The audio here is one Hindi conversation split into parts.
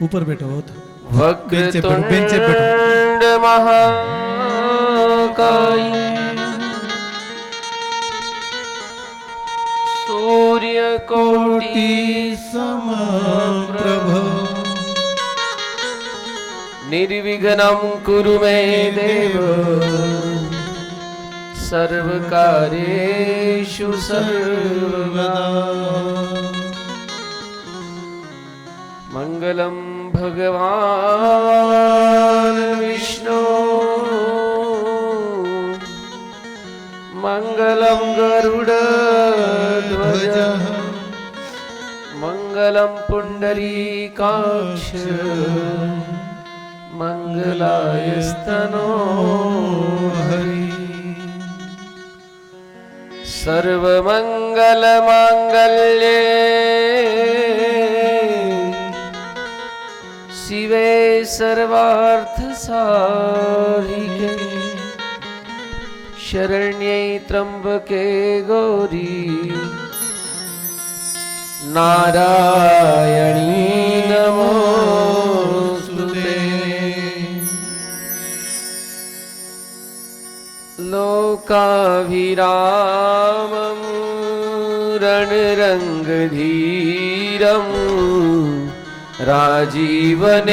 ऊपर बैठो हो तो वक्रतुंड महाकाय सूर्यकोटि समप्रभ निर्विघ्नं कुरु मे देव सर्वकार्येषु सर्वदा मंगलम भगवान विष्णु मंगलम गरुड़ध्वज मंगलम पुंडरीकाक्ष मंगलायस्तनो हरि सर्वमंगल मांगल्ये शिवे सर्वार्थ साधिके शरण्ये त्र्यंबके गौरी नारायणी नमोस्तुते लोकाभिरामं रणरंगधीरं राजीवनेत्रं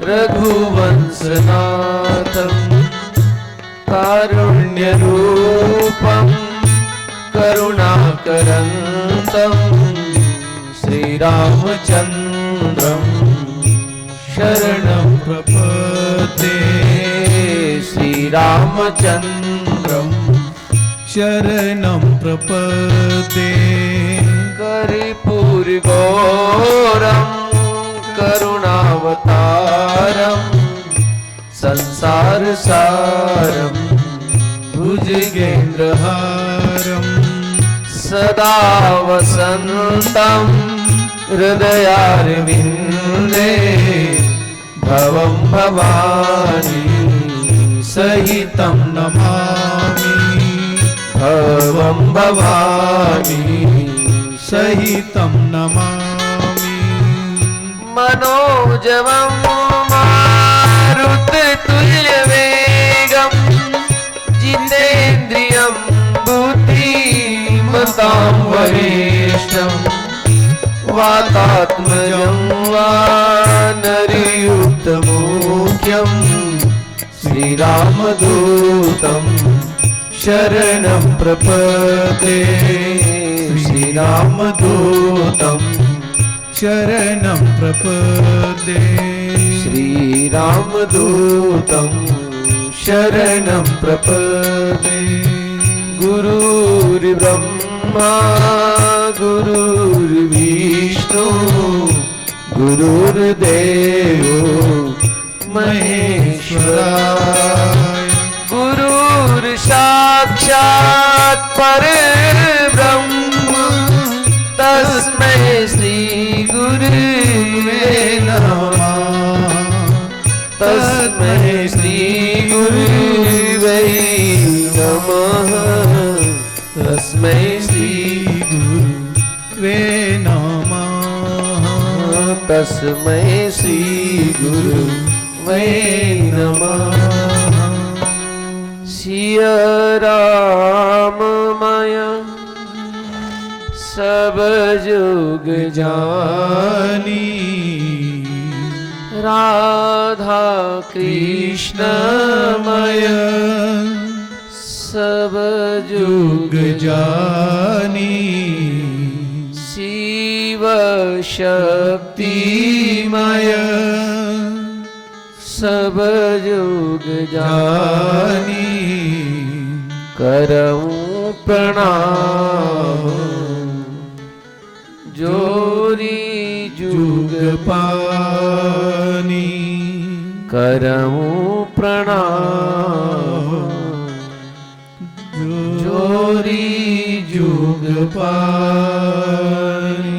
रघुवंशनाथं कारुण्यरूपं करुणाकरन्तं श्रीरामचन्द्रं शरणं प्रपद्ये श्रीरामचन्द्रं शरणं प्रपद्ये कर्पूरगौरं करुणावतारं संसारसारं भुजगेन्द्रहारं सदा वसन्तं हृदयारविन्दे भवं भवानी सहितं नमामि भवं भवानी सहितं नमामि मनोजवं मारुततुल्यवेगं जितेन्द्रियं बुद्धिमतां वरिष्ठं वातात्मजं वानरयुक्तमुख्यं श्रीरामदूतं शरणं प्रपद्ये श्रीरामदूतं शरणं प्रपद्ये श्रीरामदूतं शरणं प्रपद्ये गुरुर्ब्रह्मा गुरुर्विष्णु गुरुर्देवो महेश्वरा गुरुर्साक्षात् परब्रह्म तस्मै श्री गुरुवे नमः तस्मै श्री गुरुवे नमः तस्मै श्री गुरुवे नमः तस्मै श्री गुरुवे नमः सिया राम माया सब जुग जानी राधा कृष्णमय सब जुग जुग जानी शिव शक्तिमय सब जुग जानी करऊं प्रणाम जोरी जुग पानी करऊं प्रणाम जोरी जुग पानी।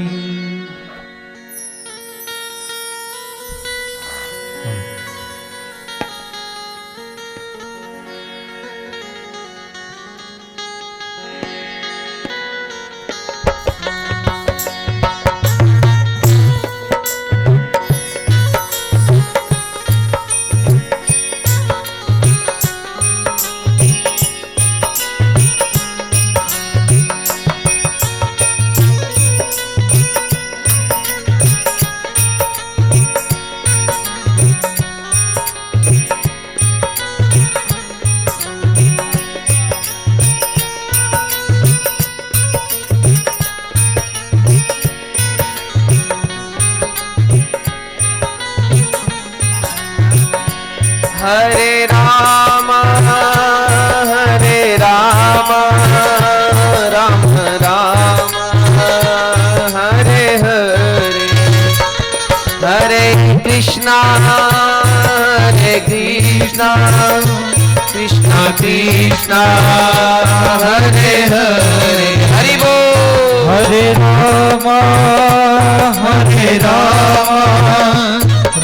हरे राम राम राम हरे हरे हरे कृष्णा कृष्णा कृष्णा हरे हरे हरि बोल। हरे राम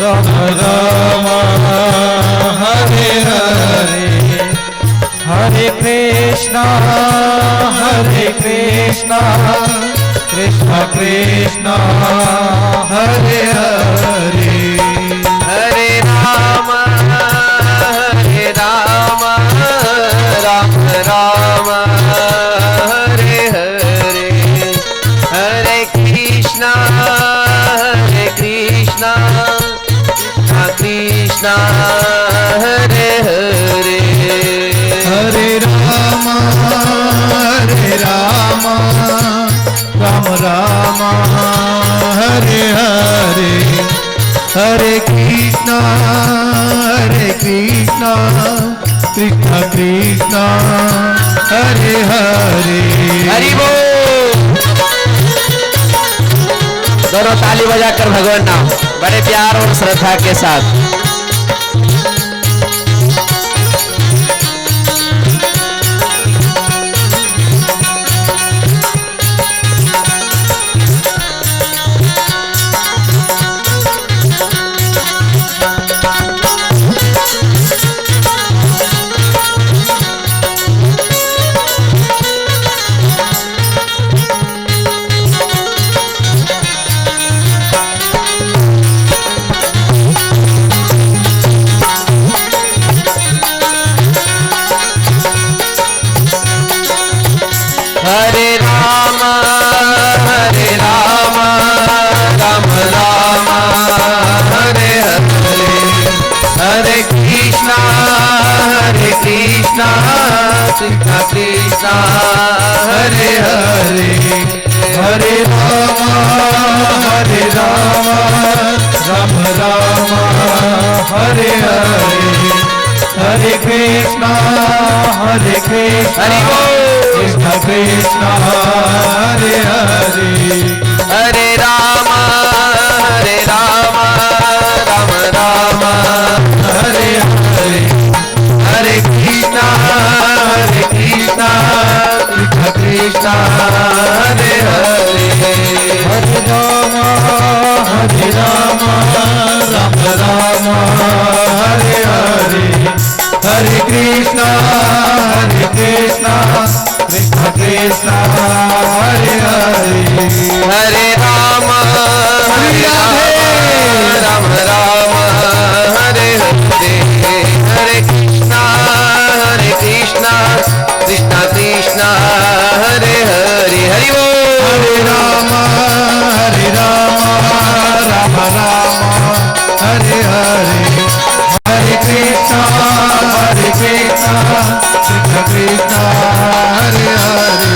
राम राम हरे हरे हरे कृष्णा कृष्णा कृष्णा हरे हरे हरे राम राम राम हरे हरे हरे कृष्णा कृष्णा कृष्णा हरे हरे हरे राम राम राम हरे हरे हरे कृष्णा कृष्णा कृष्णा हरे हरे। हरि बोल। दोनों ताली बजाकर भगवान नाम बड़े प्यार और श्रद्धा के साथ। हरे राम राम राम हरे हरे हरे कृष्णा कृष्णा कृष्णा हरे हरे हरे राम राम राम हरे हरे हरे कृष्णा हरि बोल। कृष्ण कृष्ण हरे हरे हरे राम राम राम हरे हरे हरे कृष्णा कृष्ण कृष्ण हरे हरे हरे राम राम राम हरे हरे हरे कृष्णा कृष्ण कृष्ण हरे हरे हरे हरे हरे हरे कृष्णा कृष्ण कृष्ण हरे हरे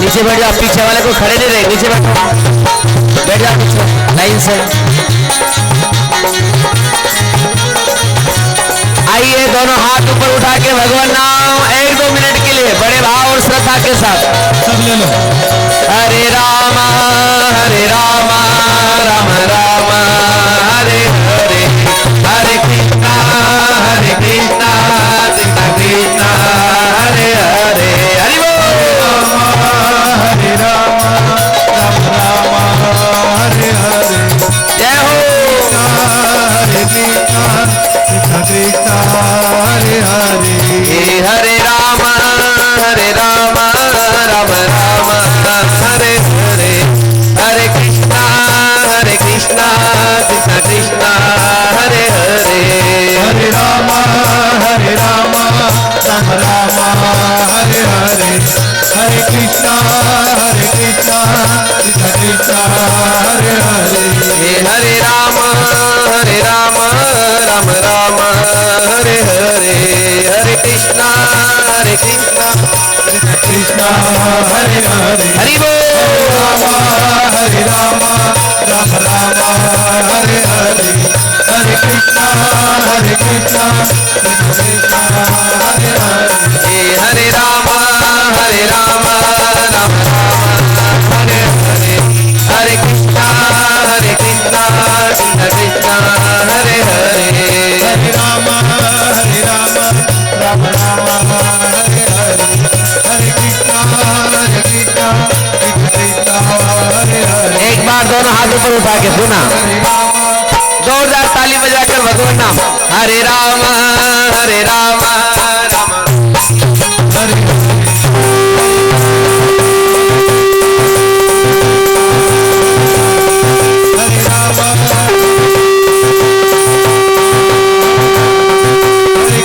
नीचे बैठ जाओ, पीछे वाले को खड़े नहीं रहे, नीचे बैठो, बैठ जाओ पीछे लाइन से। आइए दोनों हाथ ऊपर उठा के भगवान नाम 1-2 मिनट के लिए बड़े भाव और श्रद्धा के साथ सब ले लो। हरे राम राम राम हरे हरे हरे कृष्णा कृष्ण कृष्ण हरे हरे हरि बोल। हरे राम हरे हरे जय हो। हरे कृष्ण कृष्ण हरे हरे हरे राम राम राम हरे हरे हरे कृष्णा कृष्ण कृष्ण हरे हरे हरे राम राम हरे हरे हरे कृष्णा कृष्ण कृष्ण हरे हरे हरे राम राम राम हरे हरे हरे कृष्णा कृष्ण कृष्ण हरे हरे हरि बोल। हरे राम हरे हरे हरे कृष्ण कृष्ण कृष्ण हरे हरे हरे राम राम हरे हरे हरे कृष्णा कृष्ण कृष्ण हरे हरे हरे राम राम हरे हरे हरे कृष्ण कृष्ण कृष्ण हरे हरे एक बार दोनों हाथ ऊपर उठा के सुना, हरे राम जोरदार ताली बजाकर भगवान नाम हरे राम राम हरे हरे राम हरे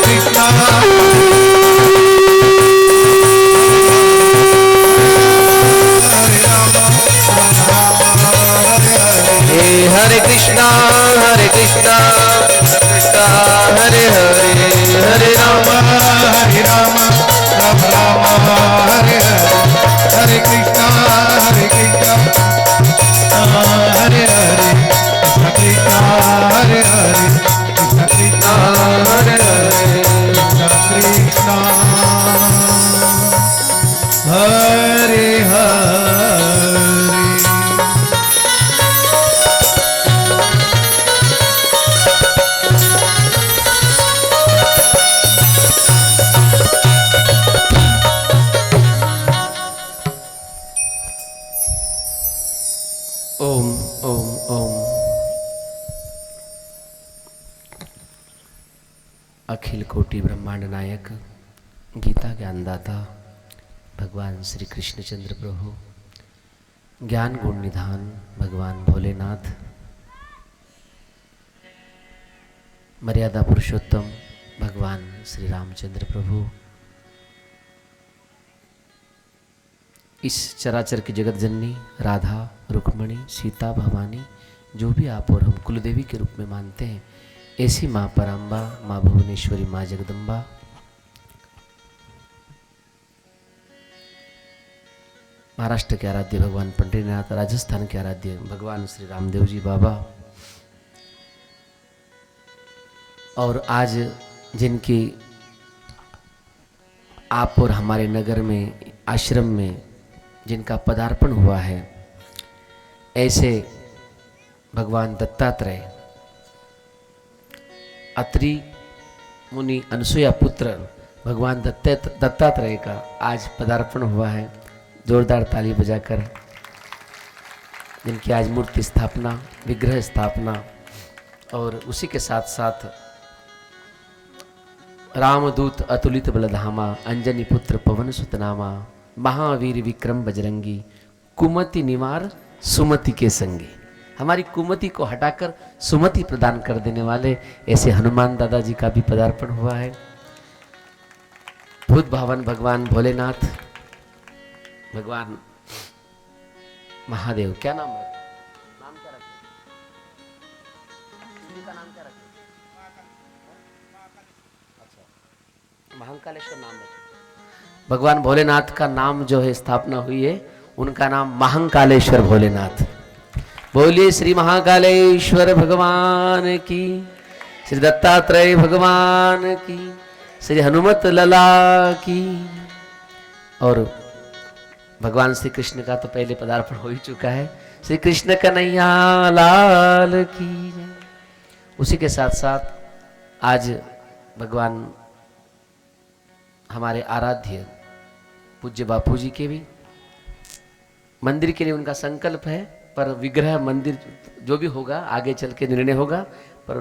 कृष्ण हरे राम हरे कृष्णा कृष्ण हरे हरे हरे राम हरे राम हरे हरे हरे कृष्ण कृष्ण हरे हरे कृष्ण हरे हरे कृष्ण कृष्ण हरे हरे कृष्ण हरे हरे ओम ओम ओम। अखिल कोटि ब्रह्मांड नायक गीता ज्ञानदाता भगवान श्री कृष्णचंद्र प्रभु, ज्ञान गुण निधान भगवान भोलेनाथ, मर्यादा पुरुषोत्तम भगवान श्री रामचंद्र प्रभु, इस चराचर की जगत जननी राधा रुक्मणी सीता भवानी, जो भी आप और हम कुलदेवी के रूप में मानते हैं, ऐसी माँ पराम्बा, माँ भुवनेश्वरी, माँ जगदम्बा, महाराष्ट्र के आराध्य भगवान पंढरीनाथ, राजस्थान के आराध्य भगवान श्री रामदेव जी बाबा, और आज जिनकी आप और हमारे नगर में आश्रम में जिनका पदार्पण हुआ है, ऐसे भगवान दत्तात्रेय, अत्रि मुनि अनसुया पुत्र भगवान दत्तात्रेय का आज पदार्पण हुआ है। जोरदार ताली बजाकर जिनकी आज मूर्ति स्थापना, विग्रह स्थापना, और उसी के साथ साथ रामदूत अतुलित बलधामा, अंजनी पुत्र पवन सुतनामा, महावीर विक्रम बजरंगी, कुमति निवार सुमति के संगी। हमारी कुमति को हटाकर सुमति प्रदान कर देने वाले ऐसे हनुमान दादाजी का भी पदार्पण हुआ है। भूत भावन भगवान भोलेनाथ, भगवान महादेव, क्या नाम रखे? नाम क्या रखे? का नाम क्या रखे? अच्छा, महाकालेश्वर नाम रखे। भगवान भोलेनाथ का नाम जो है स्थापना हुई है, उनका नाम महाकालेश्वर भोलेनाथ। बोलिए श्री महाकालेश्वर भगवान की, श्री दत्तात्रेय भगवान की, श्री हनुमत लला की। और भगवान श्री कृष्ण का तो पहले पदार्पण हो ही चुका है। श्री कृष्ण कन्हैया लाल की। उसी के साथ साथ आज भगवान हमारे आराध्य पूज्य बापू जी के भी मंदिर के लिए उनका संकल्प है, पर विग्रह मंदिर जो भी होगा आगे चल के निर्णय होगा, पर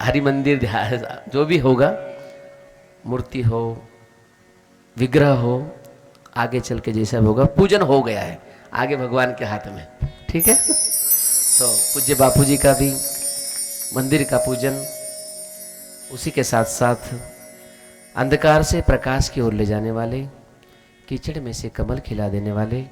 हरि मंदिर जो भी होगा, मूर्ति हो विग्रह हो, आगे चल के जैसा होगा, पूजन हो गया है आगे भगवान के हाथ में, ठीक है। तो पूज्य बापू जी का भी मंदिर का पूजन, उसी के साथ साथ अंधकार से प्रकाश की ओर ले जाने वाले, कीचड़ में से कमल खिला देने वाले,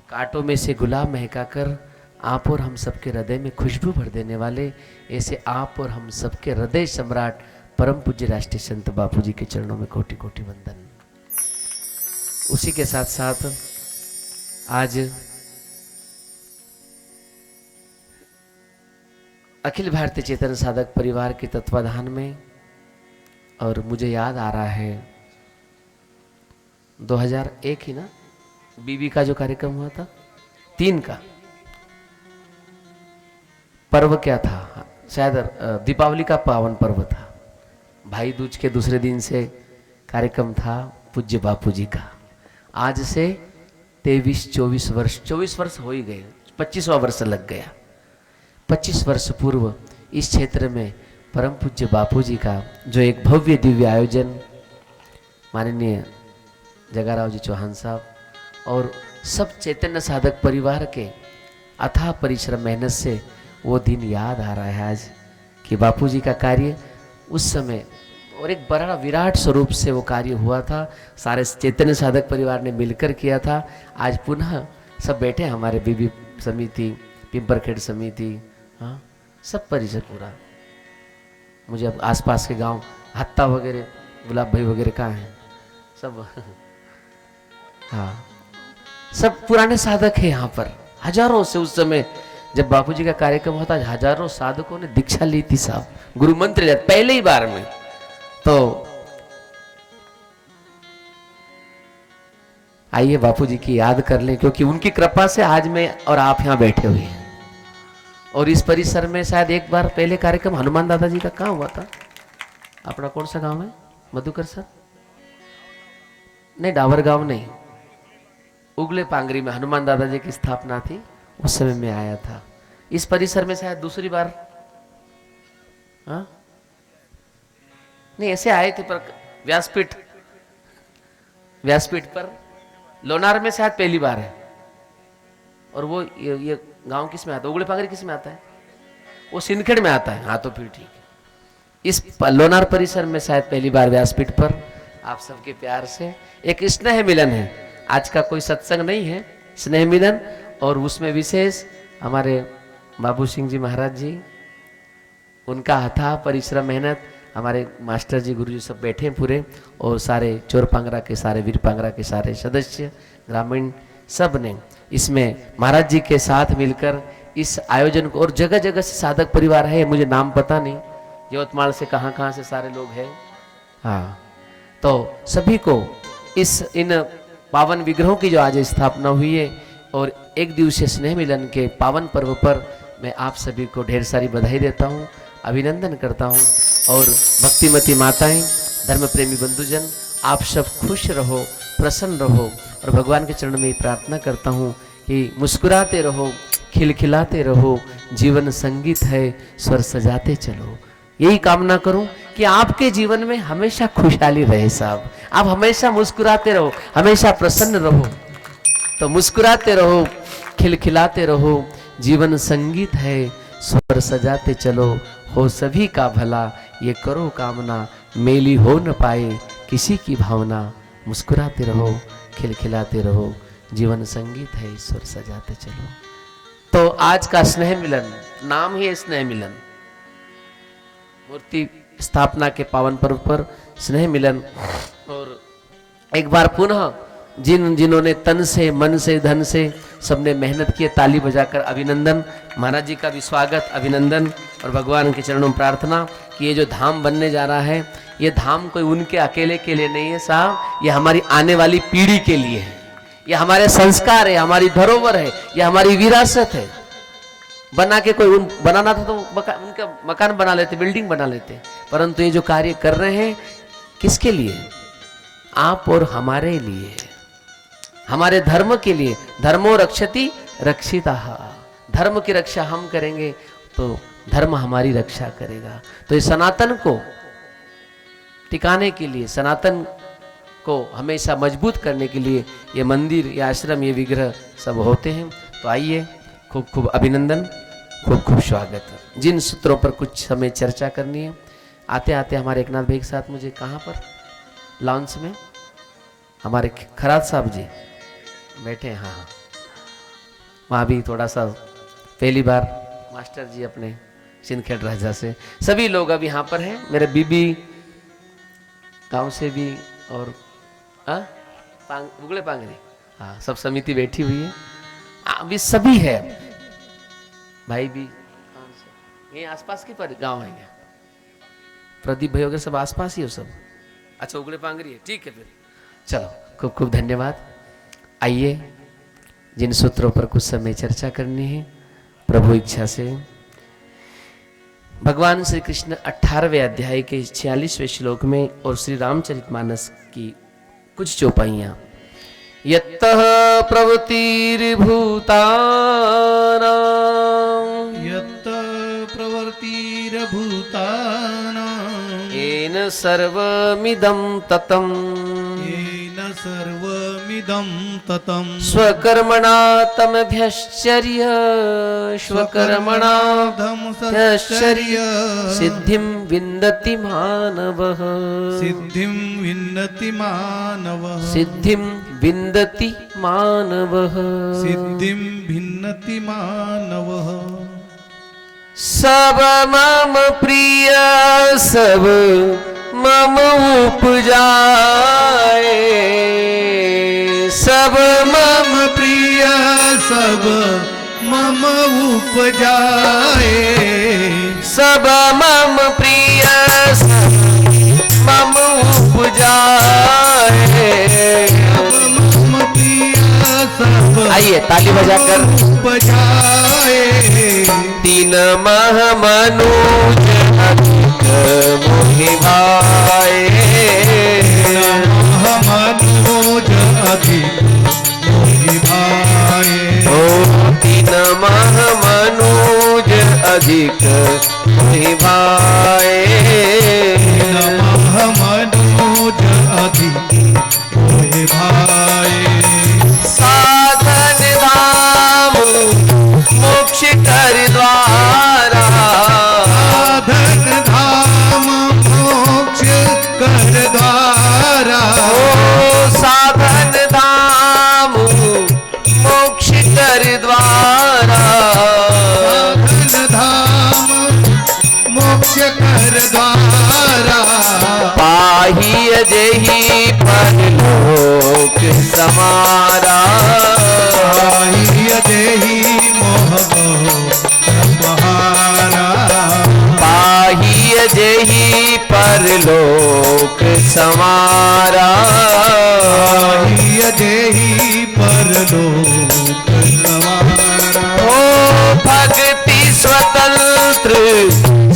कांटों में से गुलाब महकाकर आप और हम सबके हृदय में खुशबू भर देने वाले, ऐसे आप और हम सबके हृदय सम्राट परम पूज्य राष्ट्रीय संत बापू जी के चरणों में कोटि कोटि वंदन। उसी के साथ साथ आज अखिल भारतीय चेतन साधक परिवार के तत्वाधान में, और मुझे याद आ रहा है 2001 ही ना, बीबी का जो कार्यक्रम हुआ था, 3 का पर्व क्या था, शायद दीपावली का पावन पर्व था, भाई दूज के दूसरे दिन से कार्यक्रम था पूज्य बापू जी का। आज से 23-24 वर्ष, 24 वर्ष हो ही गए, 25वां वर्ष लग गया। 25 वर्ष पूर्व इस क्षेत्र में परम पूज्य बापू जी का जो एक भव्य दिव्य आयोजन माननीय जगाराव जी चौहान साहब और सब चैतन्य साधक परिवार के अथाह परिश्रम मेहनत से वो दिन याद आ रहा है आज, कि बापू जी का कार्य उस समय और एक बड़ा विराट स्वरूप से वो कार्य हुआ था, सारे चैतन्य साधक परिवार ने मिलकर किया था। आज पुनः सब बैठे हमारे बीबी समिति, पिंपरखेड़ समिति, हाँ सब परिसर पूरा। मुझे अब आसपास के गांव हत्ता वगैरह, गुलाब भाई वगैरह कहाँ हैं सब, हाँ सब पुराने साधक हैं यहाँ पर। हजारों से उस समय जब बापूजी का कार्यक्रम होता, हजारों साधकों ने दीक्षा ली थी साहब, गुरु मंत्र लिया पहले ही बार में। तो आइए बापूजी की याद कर लें, क्योंकि उनकी कृपा से आज मैं और आप यहाँ बैठे हुए हैं। और इस परिसर में शायद एक बार पहले कार्यक्रम हनुमान दादाजी का कहाँ हुआ था, अपना कौन सा गांव है मधुकर सर? नहीं, डावर गांव नहीं, उगले पांगरी में हनुमान दादाजी की स्थापना थी, उस समय में आया था। इस परिसर में शायद दूसरी बार, हाँ नहीं ऐसे आए थे, पर व्यासपीठ पर लोनार में शायद पहली बार है। और वो ये गांव किस में आता है, उगले पांगरी किस में आता है? वो सिंदखेड़ में आता है। हाँ तो फिर ठीक है, इस लोनार परिसर में शायद पहली बार व्यासपीठ पर आप सबके प्यार से एक स्नेह मिलन है। आज का कोई सत्संग नहीं है, स्नेह मिलन, और उसमें विशेष हमारे बाबू सिंह जी महाराज जी, उनका अथाह परिश्रम मेहनत, हमारे मास्टर जी गुरु जी सब बैठे हैं पूरे, और सारे चोर पांगरा के सारे, वीर पांगरा के सारे सदस्य, ग्रामीण सब ने इसमें महाराज जी के साथ मिलकर इस आयोजन को, और जगह जगह से साधक परिवार है, मुझे नाम पता नहीं, यवतमाल से कहाँ से सारे लोग हैं। हाँ तो सभी को इन पावन विग्रहों की जो आज स्थापना हुई है और एक दिवसीय स्नेह मिलन के पावन पर्व पर मैं आप सभी को ढेर सारी बधाई देता हूँ, अभिनंदन करता हूँ। और भक्तिमती माताएं, धर्म प्रेमी बंधुजन, आप सब खुश रहो, प्रसन्न रहो, और भगवान के चरण में प्रार्थना करता हूँ कि मुस्कुराते रहो, खिलखिलाते रहो, जीवन संगीत है, स्वर सजाते चलो। यही कामना करूं कि आपके जीवन में हमेशा खुशहाली रहे साहब, आप हमेशा मुस्कुराते रहो, हमेशा प्रसन्न रहो। तो मुस्कुराते रहो, खिलखिलाते रहो, जीवन संगीत है, स्वर सजाते चलो, हो सभी का भला, ये करो कामना, मेली हो न पाए किसी की भावना। मुस्कुराते रहो, खिलखिलाते रहो, जीवन संगीत है, स्वर सजाते चलो। तो आज का स्नेह मिलन, नाम ही है स्नेह मिलन। मूर्ति स्थापना के पावन पर्व पर स्नेह मिलन। और एक बार पुनः जिन्होंने तन से, मन से, धन से सबने मेहनत की, ताली बजाकर अभिनंदन। महाराज जी का भी स्वागत, अभिनंदन, और भगवान के चरणों में प्रार्थना कि ये जो धाम बनने जा रहा है, ये धाम कोई उनके अकेले के लिए नहीं है साहब, ये हमारी आने वाली पीढ़ी के लिए है, ये हमारे संस्कार है, हमारी धरोहर है, ये हमारी विरासत है। बना के कोई बनाना था तो उनका मकान बना लेते, बिल्डिंग बना लेते, परंतु ये जो कार्य कर रहे हैं किसके लिए? आप और हमारे लिए, हमारे धर्म के लिए। धर्मो रक्षति रक्षिताः, धर्म की रक्षा हम करेंगे तो धर्म हमारी रक्षा करेगा। तो ये सनातन को टिकाने के लिए, सनातन को हमेशा मजबूत करने के लिए ये मंदिर, ये आश्रम, ये विग्रह सब होते हैं। तो आइए, खूब खूब अभिनंदन, खूब खूब स्वागत। जिन सूत्रों पर कुछ हमें चर्चा करनी है, आते आते हमारे एकनाथ भाई के साथ मुझे कहाँ पर, लॉन्च में हमारे खराज साहब जी बैठे हैं, हाँ, वहाँ भी थोड़ा सा पहली बार मास्टर जी अपने सिंदखेड़ राजा से, सभी लोग अब यहाँ पर हैं, मेरे बीबी गांव से भी, और उगले पांगरी, हाँ, सब समिति बैठी हुई है, अभी सभी है, भाई भी ये आसपास के पर गांव है क्या? प्रदीप भाई वगैरह सब आसपास ही हो सब? अच्छा, उगले पांगरी है, ठीक है, फिर चलो, खूब खूब धन्यवाद। आइए, जिन सूत्रों पर कुछ समय चर्चा करनी है, प्रभु इच्छा से भगवान श्री कृष्ण 18वें अध्याय के 46वें श्लोक में और श्री रामचरितमानस की कुछ चौपाइयां। यत्तः प्रवृत्तिर्भूतानां, यत्तः प्रवृत्तिर्भूतानां, येन सर्वमिदं ततम्, येन सर्वमिदं ततं, स्वकर्मणा तमभ्यश्चर्य, स्वकर्मणा तमभ्यश्चर्य, सिद्धिं विन्दति मानवः, सिद्धिं विन्दति मानवः, सिद्धिं विन्दति मानवः, सिद्धिं भिन्नति मानवः। सब मम प्रिय सब मम उपजाए, सब मम प्रिय सब मम उपजाए, सब मम प्रिय सब मम उपजाए। मम प्रिय सब आइए ताली बजाकर उपजाए, तीन मह मनुज अधिक मोहि भाए, मनोज अधिक मोहि भाए, ओ तीन मह मनुज अधिक मोहि भाए, मनोज अधिक मोहि भाए। साधन धाम मोक्ष कर द्वारा, साधन धाम मोक्ष कर द्वारा, ओ साधन धाम मोक्ष कर द्वारा, साधन धाम मोक्ष कर द्वारा, पाही अजहि परलोक समारा, पाही देहि मोह बहारा, पाही अजहि परलोक समारा, पाही देहि परलोक सवारा। ओ भक्ति स्वतंत्र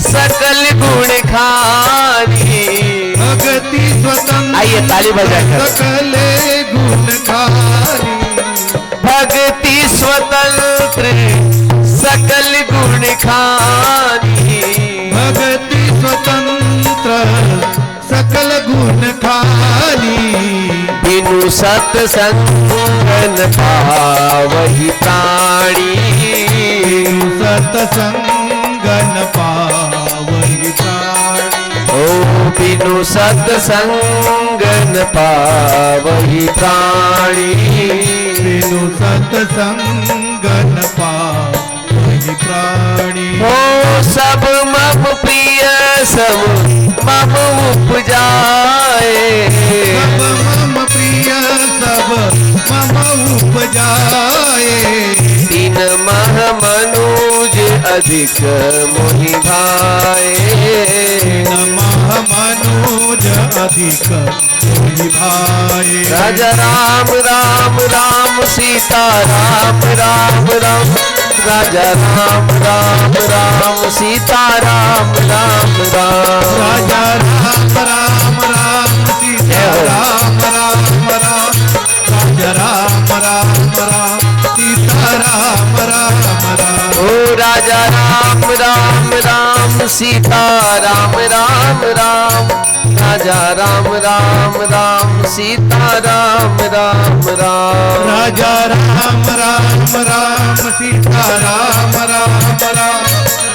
सकल गुण खानी, भक्ति स्वतंत्र आइए ताली बजाकर, सकल गुण खानी, भक्ति स्वतंत्र सकल गुण खानी, भक्ति स्वतंत्र सत्संग न पावहि प्राणी, बिनु सत्संग न पावहि प्राणी। ओ बिनु सत्संग न पावहि प्राणी, बिनु सत्संग न पावहि प्राणी। हो सब मम प्रिय सब मम उपजाए, सब मम प्रिय सब मम उपजाए। तीन मह मनुज अधिक मोहि भाए, नमः मनोज अधिक मोहि भाए। राजा राम राम राम सीता राम राम राम, राजा राम राम राम सीता राम राम राम, राजा राम राम राम सीता राम राम राम। राजा राम राम राम सीता राम राम राम। ओ राजा राम राम राम सीता राम राम राम, राजा राम राम राम सीता राम राम राम, राजा राम राम राम सीता राम राम राम।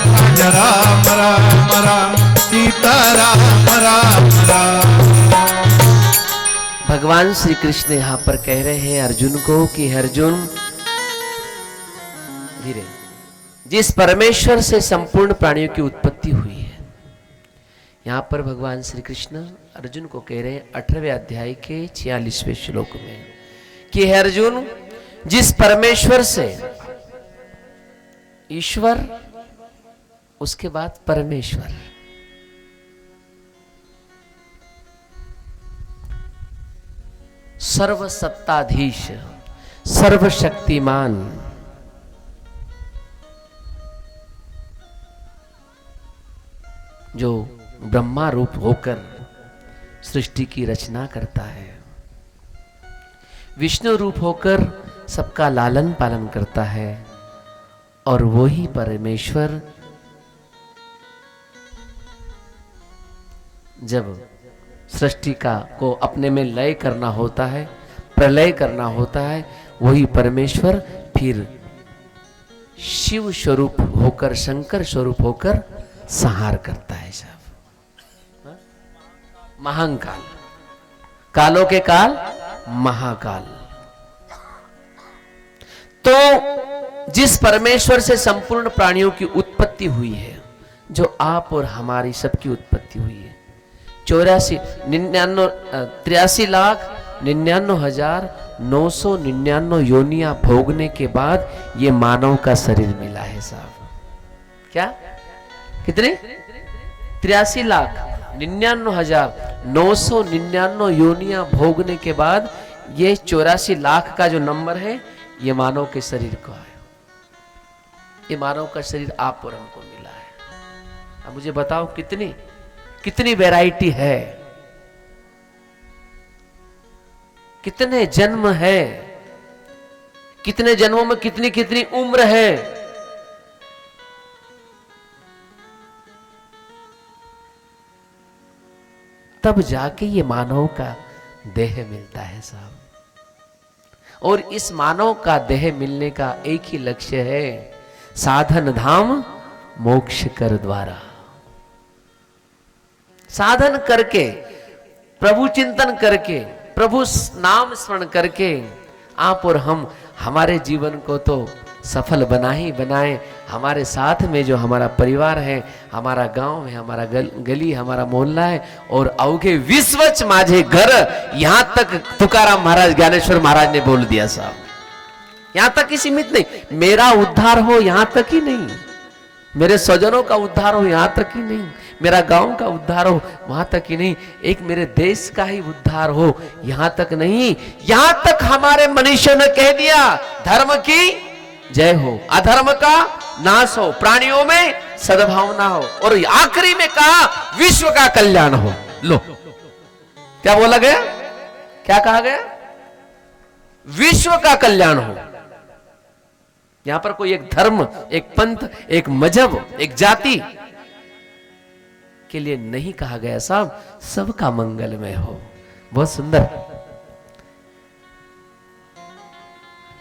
राजा राम राम राम सीता राम राम राम। भगवान श्री कृष्ण यहाँ पर कह रहे हैं अर्जुन को कि अर्जुन धीरे, जिस परमेश्वर से संपूर्ण प्राणियों की उत्पत्ति हुई है, यहाँ पर भगवान श्री कृष्ण अर्जुन को कह रहे हैं 18वें अध्याय के 46वें श्लोक में कि हे अर्जुन, जिस परमेश्वर से, ईश्वर उसके बाद परमेश्वर, सर्वसत्ताधीश सर्वशक्तिमान, जो ब्रह्मा रूप होकर सृष्टि की रचना करता है, विष्णु रूप होकर सबका लालन पालन करता है, और वही परमेश्वर जब सृष्टि को अपने में लय करना होता है, प्रलय करना होता है, वही परमेश्वर फिर शिव स्वरूप होकर, शंकर स्वरूप होकर संहार करता है साहब। महाकाल, कालों के काल महाकाल। तो जिस परमेश्वर से संपूर्ण प्राणियों की उत्पत्ति हुई है, जो आप और हमारी सबकी उत्पत्ति हुई है, 83,99,999 योनियां भोगने के बाद ये मानव का शरीर मिला है साहब। क्या कितने? 83,99,999 योनियां भोगने के बाद ये 84 लाख का जो नंबर है, ये मानव के शरीर को है। ये मानव का शरीर आप और हमको मिला है। अब मुझे बताओ कितनी वैरायटी है, कितने जन्म है, कितने जन्मों में कितनी कितनी उम्र है। तब जाके ये मानव का देह मिलता है साहब। और इस मानव का देह मिलने का एक ही लक्ष्य है, साधन धाम मोक्ष कर द्वारा। साधन करके, प्रभु चिंतन करके, प्रभु नाम स्मरण करके आप और हम हमारे जीवन को तो सफल बना ही बनाए। हमारे साथ में जो हमारा परिवार है, हमारा गांव है, हमारा गली, हमारा मोहल्ला है, और अवघे विश्वच माझे घर, यहां तक तुकाराम महाराज, ज्ञानेश्वर महाराज ने बोल दिया साहब। यहां तक ही सीमित नहीं, मेरा उद्धार हो यहां तक ही नहीं, मेरे स्वजनों का उद्धार हो यहां तक ही नहीं, मेरा गांव का उद्धार हो वहां तक ही नहीं, एक मेरे देश का ही उद्धार हो यहां तक नहीं, यहां तक हमारे मनुष्य ने कह दिया धर्म की जय हो, अधर्म का नाश हो, प्राणियों में सद्भावना हो, और आखिरी में कहा विश्व का कल्याण हो। लो क्या बोला गया, क्या कहा गया? विश्व का कल्याण हो। यहां पर कोई एक धर्म, एक पंथ, एक मजहब, एक जाति के लिए नहीं कहा गया साहब, सबका मंगलमय हो। बहुत सुंदर।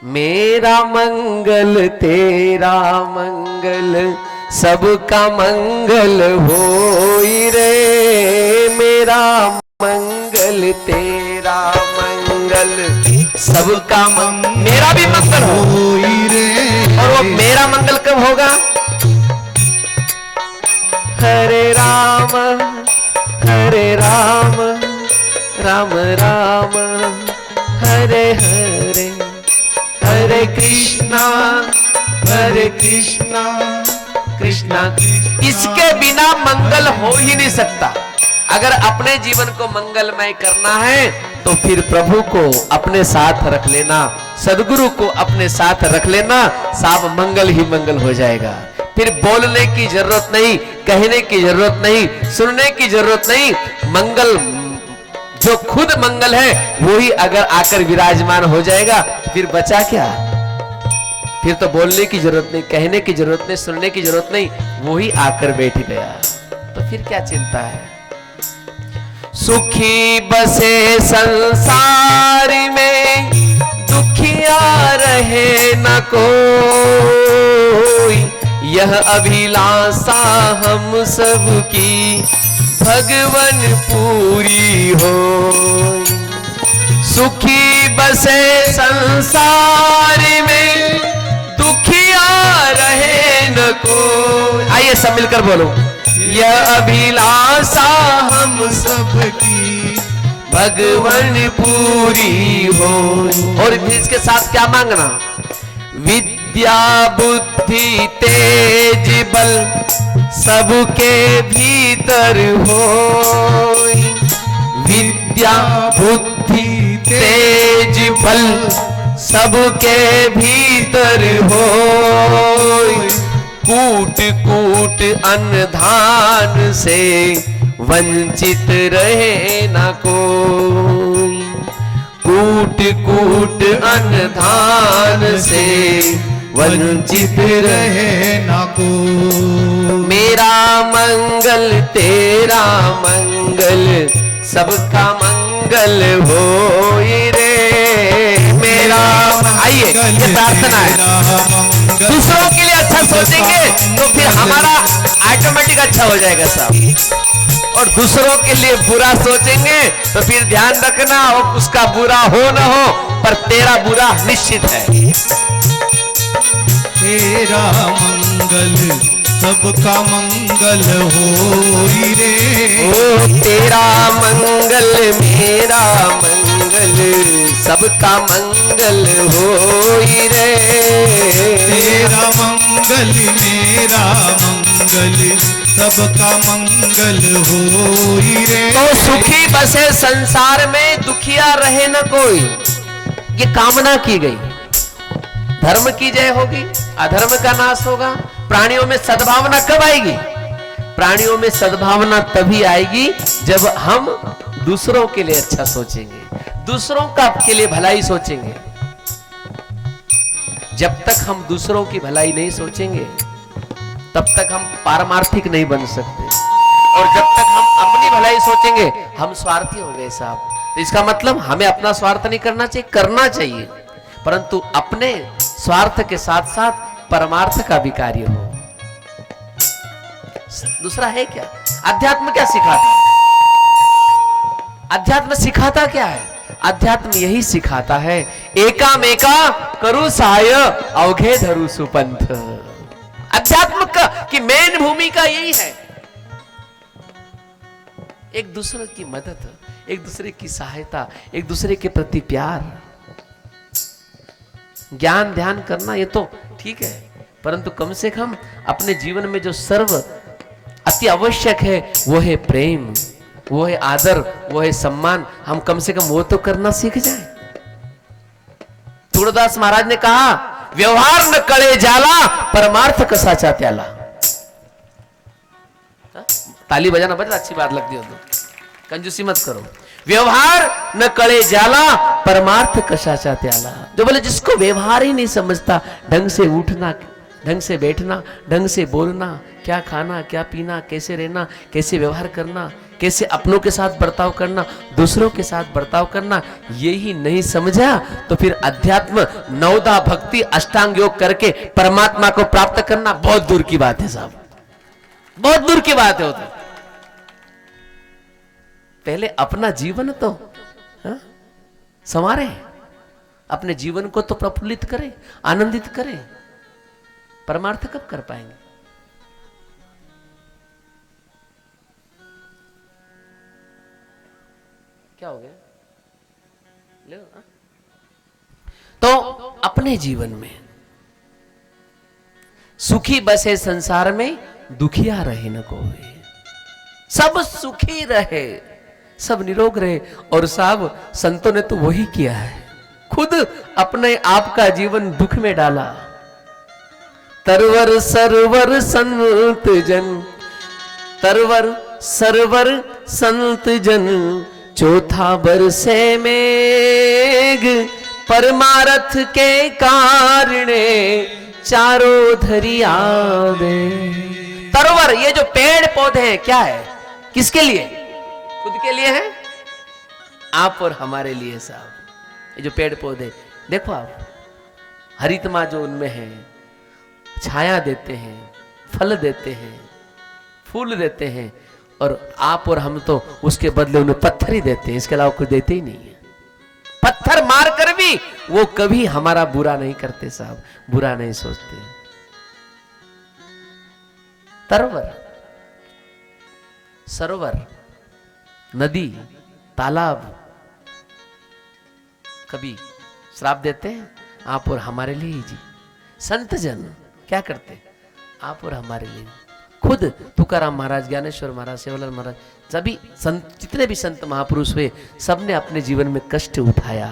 मेरा मंगल तेरा मंगल सबका मंगल होई रे, मेरा मंगल तेरा मंगल सबका मेरा भी मंगल हो रे। और वो मेरा मंगल कब होगा? हरे राम राम राम हरे हरे, हरे कृष्णा कृष्णा। इसके बिना मंगल हो ही नहीं सकता। अगर अपने जीवन को मंगलमय करना है तो फिर प्रभु को अपने साथ रख लेना, सदगुरु को अपने साथ रख लेना, सब मंगल ही मंगल हो जाएगा। फिर बोलने की जरूरत नहीं, कहने की जरूरत नहीं, सुनने की जरूरत नहीं। मंगल जो खुद मंगल है वो ही अगर आकर विराजमान हो जाएगा फिर बचा क्या? फिर तो बोलने की जरूरत नहीं, कहने की जरूरत नहीं, सुनने की जरूरत नहीं, वो ही आकर बैठ गया। तो फिर क्या चिंता है? सुखी बसे संसार में, दुखिया रहे न कोई, यह अभिलाषा हम सबकी भगवन पूरी हो। सुखी बसे संसार में, दुखिया रहे न कोई। आइए सब मिलकर बोलो, यह अभिलाषा हम सबकी भगवन पूरी हो। और इसके साथ क्या मांगना? विद्या बुद्धि तेज बल सबके भीतर हो। विद्या बुद्धि तेज बल सबके भीतर हो। कूट कूट अन्न धान से वंचित रहे न कोई। कूट कूट अन्न धान से वंचित रहे न कोई। मेरा मंगल तेरा मंगल सबका मंगल होई रे, मेरा। आइए ये प्रार्थना है। दूसरों के लिए अच्छा सोचेंगे तो फिर हमारा ऑटोमेटिक अच्छा हो जाएगा साहब। और दूसरों के लिए बुरा सोचेंगे तो फिर ध्यान रखना उसका बुरा हो न हो, पर तेरा बुरा निश्चित है। तेरा मंगल सबका मंगल होई रे। ओ तेरा मंगल मेरा मंगल सबका मंगल होई रे। तेरा मंगल मेरा मंगल सबका मंगल होई रे। तो सुखी बसे संसार में, दुखिया रहे न कोई, ये कामना की गई। धर्म की जय होगी, अधर्म का नाश होगा। प्राणियों में सद्भावना कब आएगी? प्राणियों में सद्भावना तभी आएगी जब हम दूसरों के लिए अच्छा सोचेंगे, दूसरों का के लिए भलाई सोचेंगे। जब तक हम दूसरों की भलाई नहीं सोचेंगे तब तक हम पारमार्थिक नहीं बन सकते, और जब तक हम अपनी भलाई सोचेंगे हम स्वार्थी हो गए साहब। तो इसका मतलब हमें अपना स्वार्थ नहीं करना चाहिए, करना चाहिए, परंतु अपने स्वार्थ के साथ साथ परमार्थ का भी कार्य हो। दूसरा है क्या? अध्यात्म क्या सिखाता? अध्यात्म सिखाता क्या है? अध्यात्म यही सिखाता है, एकामेका करू सहाय अवघे धरु सुपंथ। अध्यात्म का की मेन भूमिका यही है, एक दूसरे की मदद, एक दूसरे की सहायता, एक दूसरे के प्रति प्यार। ज्ञान ध्यान करना ये तो ठीक है, परंतु कम से कम अपने जीवन में जो सर्व अति आवश्यक है वो है प्रेम, वो है आदर, वो है सम्मान। हम कम से कम वो तो करना सीख जाए। तुलसीदास महाराज ने कहा, व्यवहार न करे जाला परमार्थ कसा चात्याला। ताली बजाना बजा, अच्छी बात लगती हो तो कंजूसी मत करो। व्यवहार न करे जाला परमार्थ कसा चात्याला। जो बोले जिसको व्यवहार ही नहीं समझता, ढंग से उठना, ढंग से बैठना, ढंग से बोलना, क्या खाना क्या पीना, कैसे रहना, कैसे व्यवहार करना, कैसे अपनों के साथ बर्ताव करना, दूसरों के साथ बर्ताव करना, यही नहीं समझा तो फिर अध्यात्म, नवदा भक्ति, अष्टांग योग करके परमात्मा को प्राप्त करना बहुत दूर की बात है साहब, बहुत दूर की बात है। तो पहले अपना जीवन तो संवारे, अपने जीवन को तो प्रफुल्लित करें, आनंदित करें। परमार्थ कब कर पाएंगे? क्या हो गया? ले तो अपने जीवन में सुखी बसे संसार में, दुखिया रहे न कोई। सब सुखी रहे, सब निरोग रहे। और साहब संतों ने तो वही किया है, खुद अपने आप का जीवन दुख में डाला। तरवर सरवर संत जन, तरवर सरवर संत जन, चौथा बरसे मेघ, परमारथ के कारणे चारों धरी आवे। तरवर, ये जो पेड़ पौधे हैं क्या है, किसके लिए? खुद के लिए है, आप और हमारे लिए साहब। ये जो पेड़ पौधे देखो आप, हरितमा जो उनमें है, छाया देते हैं, फल देते हैं, फूल देते हैं, और आप और हम तो उसके बदले उन्हें पत्थर ही देते हैं, इसके अलावा कुछ देते ही नहीं है। पत्थर मार कर भी वो कभी हमारा बुरा नहीं करते साहब, बुरा नहीं सोचते। तरवर, सरोवर, नदी, तालाब कभी श्राप देते हैं? आप और हमारे लिए ही जी। संत जन क्या करते? आप और हमारे लिए। खुद तुकाराम महाराज, ज्ञानेश्वर महाराज, सेवालाल महाराज, सभी संत, जितने भी संत महापुरुष हुए, सबने अपने जीवन में कष्ट उठाया,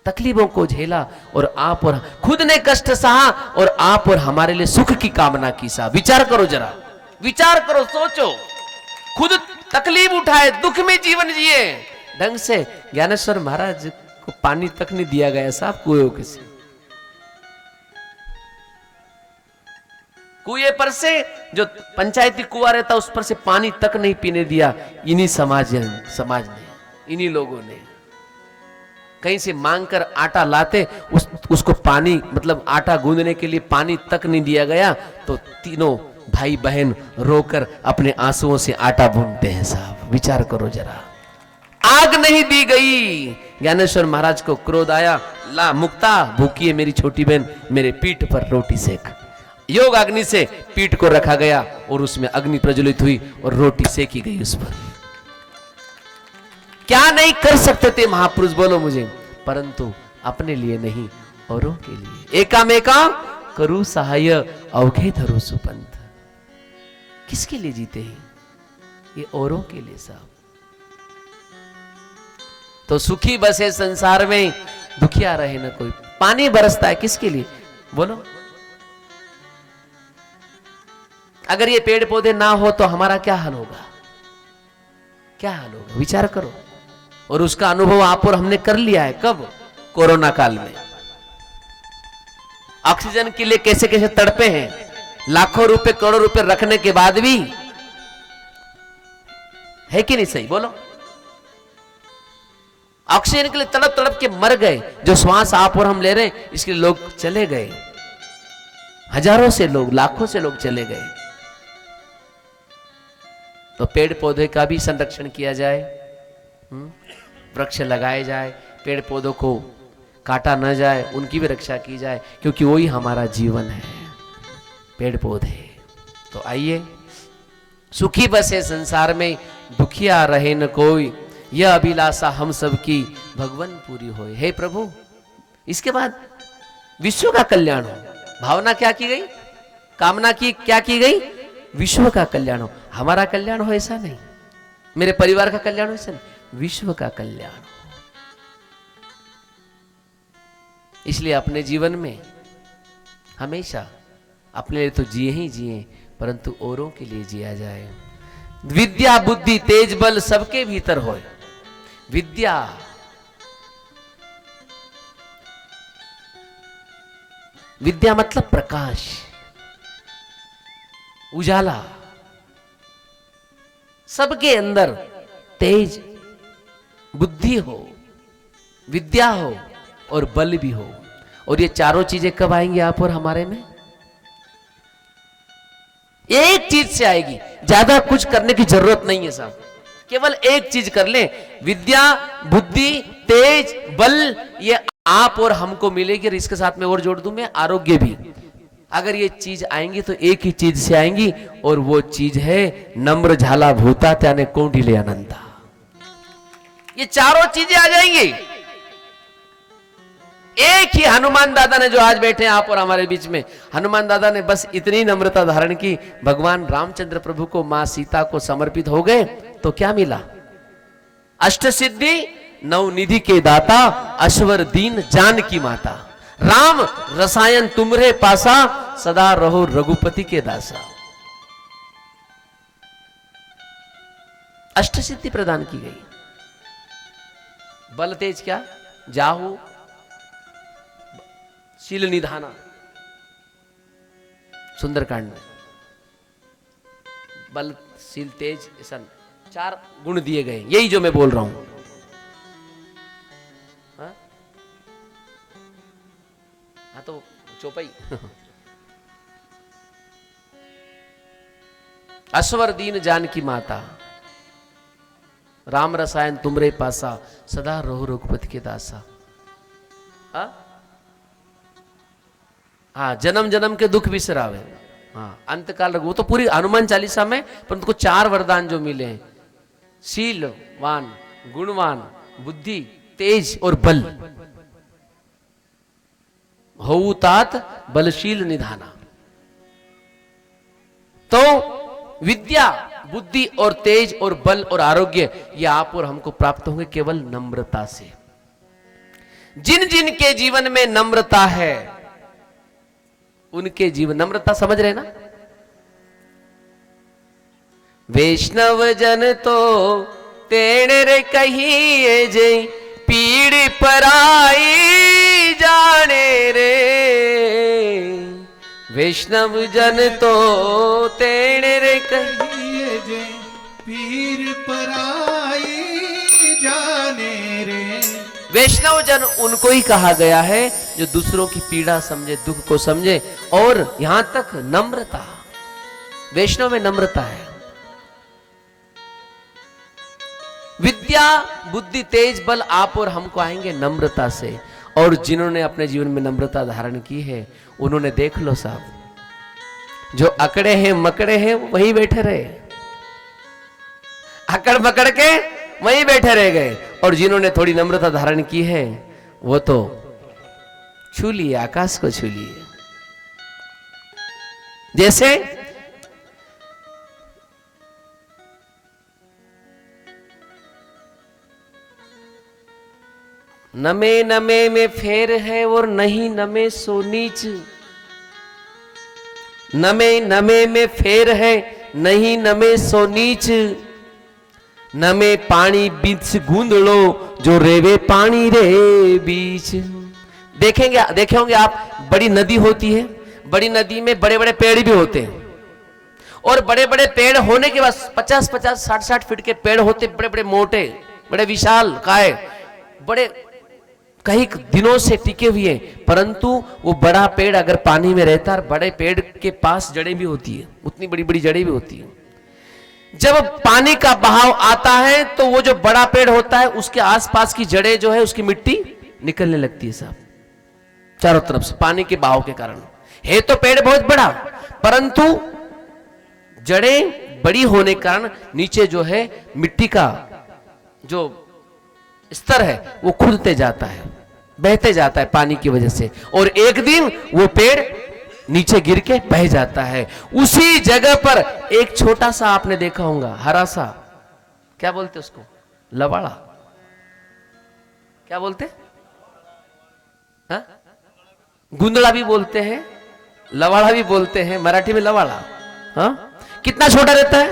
तकलीफों को झेला, और आप और खुद ने कष्ट सहा, और आप और हमारे लिए सुख की कामना की साहब। विचार करो जरा, विचार करो, सोचो। खुद तकलीफ उठाए, दुख में जीवन जिए ढंग से। ज्ञानेश्वर महाराज को पानी तक नहीं दिया गया साहब कुएं से, कुएं पर से जो पंचायती कुआं रहता उस पर से पानी तक नहीं पीने दिया। इन्हीं समाज ने, इन्हीं लोगों ने कहीं से मांगकर आटा लाते, उसको पानी, मतलब आटा गूंदने के लिए पानी तक नहीं दिया गया, तो तीनों भाई बहन रोकर अपने आंसुओं से आटा भूनते हैं साहब। विचार करो जरा, आग नहीं दी गई। ज्ञानेश्वर महाराज को क्रोध आया, ला मुक्ता, भूखी है मेरी छोटी बहन, मेरे पीठ पर रोटी सेक। योग अग्नि से पीठ को रखा गया, और उसमें अग्नि प्रज्वलित हुई और रोटी सेकी गई उस पर। क्या नहीं कर सकते थे महापुरुष, बोलो मुझे? परंतु अपने लिए नहीं, औरों के लिए। एकामेका करू सहाय, अवघे धरो सुपंथ। किसके लिए जीते हैं? ये औरों के लिए साहब। तो सुखी बसे संसार में, दुखिया रहे न कोई। पानी बरसता है किसके लिए, बोलो? अगर ये पेड़ पौधे ना हो तो हमारा क्या हाल होगा? क्या हाल होगा? विचार करो। और उसका अनुभव आप और हमने कर लिया है। कब? कोरोना काल में। ऑक्सीजन के लिए कैसे कैसे तड़पे हैं, लाखों रुपए करोड़ों रुपए रखने के बाद भी, है कि नहीं सही, बोलो? ऑक्सीजन के लिए तड़प तड़प के मर गए। जो श्वास आप और हम ले रहे हैं, इसके लिए लोग चले गए, हजारों से लोग, लाखों से लोग चले गए। तो पेड़ पौधे का भी संरक्षण किया जाए, वृक्ष लगाए जाए, पेड़ पौधों को काटा न जाए, उनकी भी रक्षा की जाए, क्योंकि वही हमारा जीवन है, पेड़ पौधे। तो आइए, सुखी बसे संसार में, दुखिया रहे न कोई, यह अभिलाषा हम सब की भगवन पूरी होए। हे प्रभु, इसके बाद विश्व का कल्याण हो। भावना क्या की गई, कामना की क्या की गई? विश्व का कल्याण हो। हमारा कल्याण हो ऐसा नहीं, मेरे परिवार का कल्याण हो ऐसा नहीं, विश्व का कल्याण हो। इसलिए अपने जीवन में हमेशा अपने लिए तो जिए ही जिए, परंतु औरों के लिए जिया जाए। विद्या बुद्धि तेज बल सबके भीतर हो। विद्या, विद्या मतलब प्रकाश, उजाला। सबके अंदर तेज बुद्धि हो, विद्या हो और बल भी हो। और ये चारों चीजें कब आएंगी आप और हमारे में? एक चीज से आएगी, ज्यादा कुछ करने की जरूरत नहीं है साहब, केवल एक चीज कर ले, विद्या बुद्धि तेज बल, ये आप और हमको मिलेगी। और इसके साथ में और जोड़ दूं मैं, आरोग्य भी। अगर ये चीज आएंगी तो एक ही चीज से आएंगी, और वो चीज है नम्र झाला भूता त्याने कौंडिल्य अनंता। ये चारों चीजें आ जाएंगी। एक ही हनुमान दादा ने, जो आज बैठे हैं आप और हमारे बीच में, हनुमान दादा ने बस इतनी नम्रता धारण की, भगवान रामचंद्र प्रभु को मां सीता को समर्पित हो गए, तो क्या मिला? अष्ट सिद्धि नवनिधि के दाता, अश्वर दीन जान की माता, राम रसायन तुमरे पासा, सदा रहो रघुपति के दासा। अष्ट सिद्धि प्रदान की गई। बल तेज क्या? जाहू शील निधाना, सुंदरकांड में बल शील तेज ऐसा 4 गुण दिए गए। यही जो मैं बोल रहा हूं। हाँ तो चौपाई अश्वर दीन जान की माता, राम रसायन तुमरे पासा, सदा रहो रघुपति के दासा। हाँ, जन्म जन्म के दुख बिसरावे। हाँ, अंतकाल रघु, वो तो पूरी हनुमान चालीसा में, पर उनको 4 वरदान जो मिले हैं, शीलवान, गुणवान, बुद्धि, तेज और बल। होऊ तात बलशील निधाना। तो विद्या बुद्धि और तेज और बल और आरोग्य, ये आप और हमको प्राप्त होंगे केवल नम्रता से। जिन जिन के जीवन में नम्रता है, उनके जीवन, नम्रता समझ रहे ना? वैष्णव जन तो तेणे रे कहिए जे, पीड़ पराई जाने रे। वैष्णव जन तो तेणे रे कहिए जे, पीर पराई जाने रे। वैष्णव जन उनको ही कहा गया है जो दूसरों की पीड़ा समझे, दुख को समझे, और यहां तक नम्रता, वैष्णव में नम्रता है। विद्या बुद्धि तेज बल आप और हमको आएंगे नम्रता से। और जिन्होंने अपने जीवन में नम्रता धारण की है, उन्होंने देख लो साहब, जो अकड़े हैं मकड़े हैं वहीं बैठे रहे, अकड़ मकड़ के वहीं बैठे रह गए। और जिन्होंने थोड़ी नम्रता धारण की है, वो तो छू लिए, आकाश को छू लिए। जैसे नमे नमे में फेर है और नहीं नमे सो नीच। नमे नमे में फेर है, नहीं नमे सो नीच। नमे पानी बीच गूंदड़ो, जो रेवे पानी रे बीच। देखे होंगे आप, बड़ी नदी होती है, बड़ी नदी में बड़े बड़े पेड़ भी होते हैं, और बड़े बड़े पेड़ होने के बाद 50-50 60-60 फीट के पेड़ होते, बड़े बड़े मोटे, बड़े विशाल काय, बड़े कई दिनों से टिके हुए। परंतु वो बड़ा पेड़ अगर पानी में रहता है, बड़े पेड़ के पास जड़ें भी होती है, उतनी बड़ी बड़ी जड़ें भी होती है। जब पानी का बहाव आता है तो वो जो बड़ा पेड़ होता है, उसके आसपास की जड़ें जो है, उसकी मिट्टी निकलने लगती है साहब, चारों तरफ से पानी के बहाव के कारण। है तो पेड़ बहुत बड़ा, परंतु जड़ें बड़ी होने के कारण नीचे जो है मिट्टी का जो स्तर है वो खुदते जाता है, बहते जाता है पानी की वजह से, और एक दिन वो पेड़ नीचे गिर के बह जाता है। उसी जगह पर एक छोटा सा आपने देखा होगा, हरा सा, क्या बोलते उसको, लवाड़ा, क्या बोलते, हाँ? गुंदड़ा भी बोलते हैं, लवाड़ा भी बोलते हैं, मराठी में लवाड़ा। हाँ, कितना छोटा रहता है,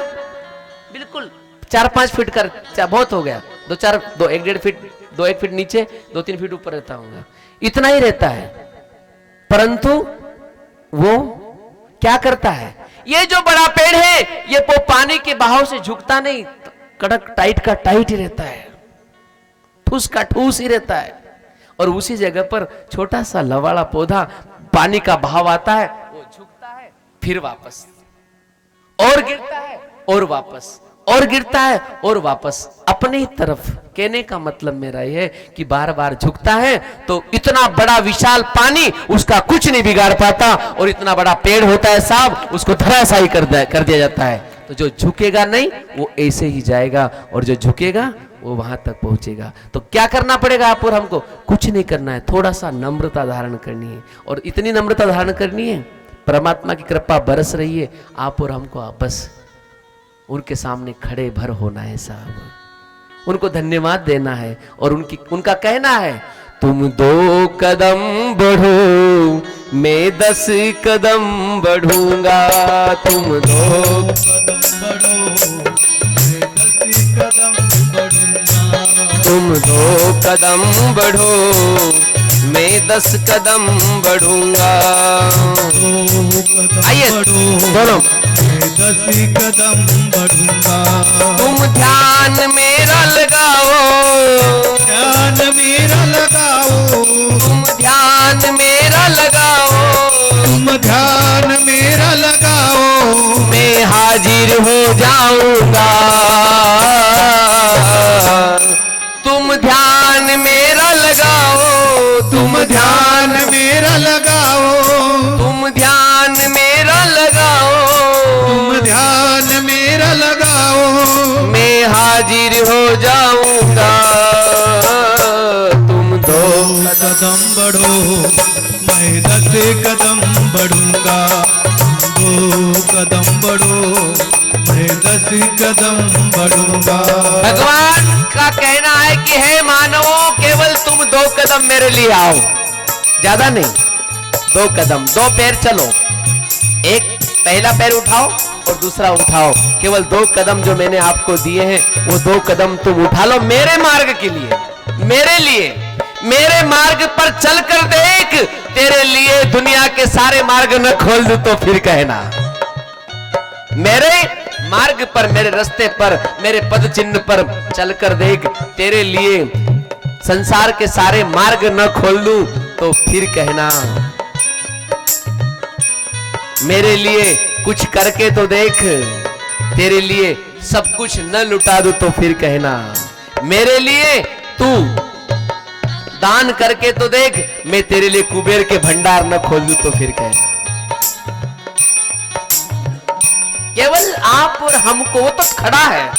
बिल्कुल 4-5 फीट का, बहुत हो गया, 1-1.5 फीट, 2-1 फीट नीचे, 2-3 फीट ऊपर रहता होगा, इतना ही रहता है। परंतु वो क्या करता है, ये जो बड़ा पेड़ है ये वो पानी के बहाव से झुकता नहीं, कड़क टाइट का टाइट ही रहता है, ठूस का ठूस ही रहता है। और उसी जगह पर छोटा सा लवाड़ा पौधा, पानी का बहाव आता है, वो झुकता है, फिर वापस और गिरता है और वापस और गिरता है और वापस अपनी तरफ। कहने का मतलब मेरा यह है कि बार बार झुकता है तो इतना बड़ा विशाल पानी उसका कुछ नहीं बिगाड़ पाता, और इतना बड़ा पेड़ होता है साहब, उसको धराशायी कर दिया जाता है। तो जो झुकेगा नहीं वो ऐसे ही जाएगा, और जो झुकेगा वो वहां तक पहुंचेगा। तो क्या करना पड़ेगा आप और हमको? कुछ नहीं करना है, थोड़ा सा नम्रता धारण करनी है। और इतनी नम्रता धारण करनी है, परमात्मा की कृपा बरस रही है, आप और हमको बस उनके सामने खड़े भर होना है साहब, उनको धन्यवाद देना है। और उनका कहना है, तुम 2 कदम बढ़ो मैं 10 कदम बढ़ूंगा, तुम 2 कदम बढ़ो मैं 10 कदम बढ़ूंगा, तुम 2 कदम बढ़ो मैं 10 कदम बढ़ूंगा। 2 कदम आइए बढ़ो दोनों, मैं 10 कदम बढ़ूंगा, तुम ध्यान मेरा लगाओ, ध्यान मेरा लगाओ, तुम ध्यान मेरा लगाओ, तुम ध्यान मेरा लगाओ, मैं हाजिर हो जाऊंगा, तुम ध्यान मेरा लगाओ, तुम ध्यान मेरा लगाओ, तुम ध्यान मेरा लगाओ, तुम ध्यान मेरा लगाओ, मैं हाजिर हो जाऊंगा, तुम 2 कदम बढ़ो मैं 10 कदम बढ़ूंगा, 2 कदम बढ़ो मैं 10 कदम बढ़ूंगा। भगवान का कहना है कि हे मानवों, केवल तुम 2 कदम मेरे लिए आओ, ज्यादा नहीं, 2 कदम, 2 पैर चलो, एक पहला पैर उठाओ और दूसरा उठाओ, केवल 2 कदम जो मैंने आपको दिए हैं वो 2 कदम तुम उठा लो मेरे मार्ग के लिए, मेरे लिए। मेरे मार्ग पर चलकर देख, तेरे लिए दुनिया के सारे मार्ग न खोल दूं तो फिर कहना। मेरे मार्ग पर, मेरे रास्ते पर, मेरे पद चिन्ह पर चलकर देख, तेरे लिए संसार के सारे मार्ग न खोल दूं तो फिर कहना। मेरे लिए कुछ करके तो देख, तेरे लिए सब कुछ न लुटा दूं तो फिर कहना। मेरे लिए तू दान करके तो देख, मैं तेरे लिए कुबेर के भंडार न खोल दूं तो फिर कहना। केवल आप और हमको, वो तो खड़ा है,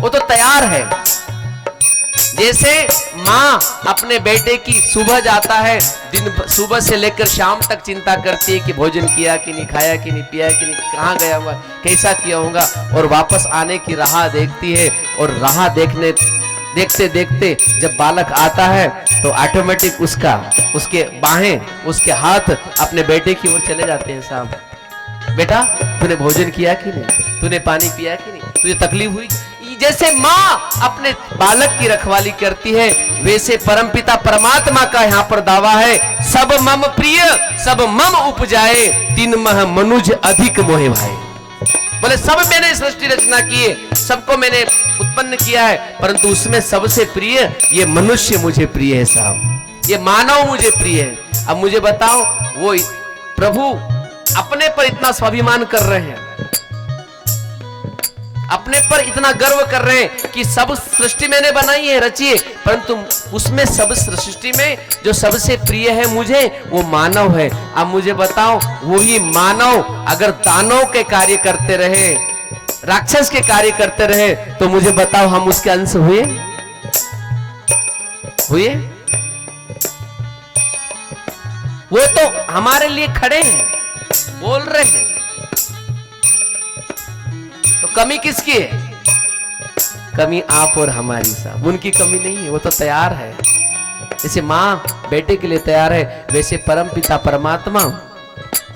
वो तो तैयार है। जैसे माँ अपने बेटे की सुबह जाता है, दिन सुबह से लेकर शाम तक चिंता करती है कि भोजन किया कि नहीं, खाया कि नहीं, पिया कि नहीं, कहाँ गया हुआ, कैसा किया होगा, और वापस आने की राह देखती है। और राह देखते देखते जब बालक आता है तो ऑटोमेटिक उसके बाहें, उसके हाथ अपने बेटे की ओर चले जाते हैं। साहब बेटा, तूने भोजन किया कि नहीं, तूने पानी पिया कि नहीं, तुझे तकलीफ हुई? जैसे माँ अपने बालक की रखवाली करती है, वैसे परमपिता परमात्मा का यहाँ पर दावा है, सब मम प्रिय सब मम उपजाए, 3 मह मनुज अधिक मोहे भाई। बोले सब मैंने सृष्टि रचना की है, सबको मैंने उत्पन्न किया है, परंतु उसमें सबसे प्रिय ये मनुष्य मुझे प्रिय है साहब, ये मानव मुझे प्रिय है। अब मुझे बताओ, वो प्रभु अपने पर इतना स्वाभिमान कर रहे हैं, अपने पर इतना गर्व कर रहे हैं कि सब सृष्टि मैंने बनाई है, रची है, परंतु उसमें सब सृष्टि में जो सबसे प्रिय है मुझे, वो मानव है। अब मुझे बताओ, वही मानव अगर दानव के कार्य करते रहे, राक्षस के कार्य करते रहे, तो मुझे बताओ हम उसके अंश हुए? वो तो हमारे लिए खड़े हैं, बोल रहे हैं, तो कमी किसकी है? कमी आप और हमारी साहब, उनकी कमी नहीं है, वो तो तैयार है। जैसे माँ बेटे के लिए तैयार है, वैसे परम पिता परमात्मा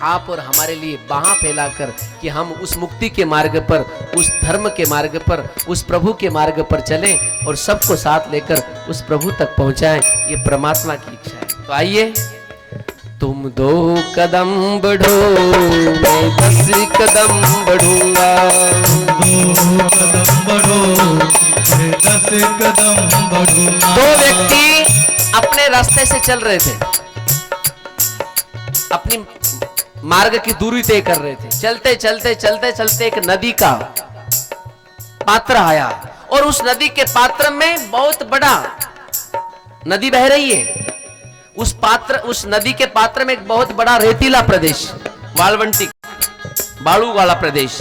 आप और हमारे लिए बाहां फैलाकर कि हम उस मुक्ति के मार्ग पर, उस धर्म के मार्ग पर, उस प्रभु के मार्ग पर चलें और सबको साथ लेकर उस प्रभु तक पहुंचाएं, ये परमात्मा की इच्छा है। तो आइए तुम 2 कदम बढ़ो मैं 10 कदम बढ़ूंगा। 2 कदम बढ़ो मैं 10 कदम बढ़ूंगा। 2 व्यक्ति अपने रास्ते से चल रहे थे, अपनी मार्ग की दूरी तय कर रहे थे। चलते चलते चलते चलते एक नदी का पात्र आया और उस नदी के पात्र में बहुत बड़ा नदी बह रही है। उस नदी के पात्र में एक बहुत बड़ा रेतीला प्रदेश, वालवंटी बालू वाला प्रदेश।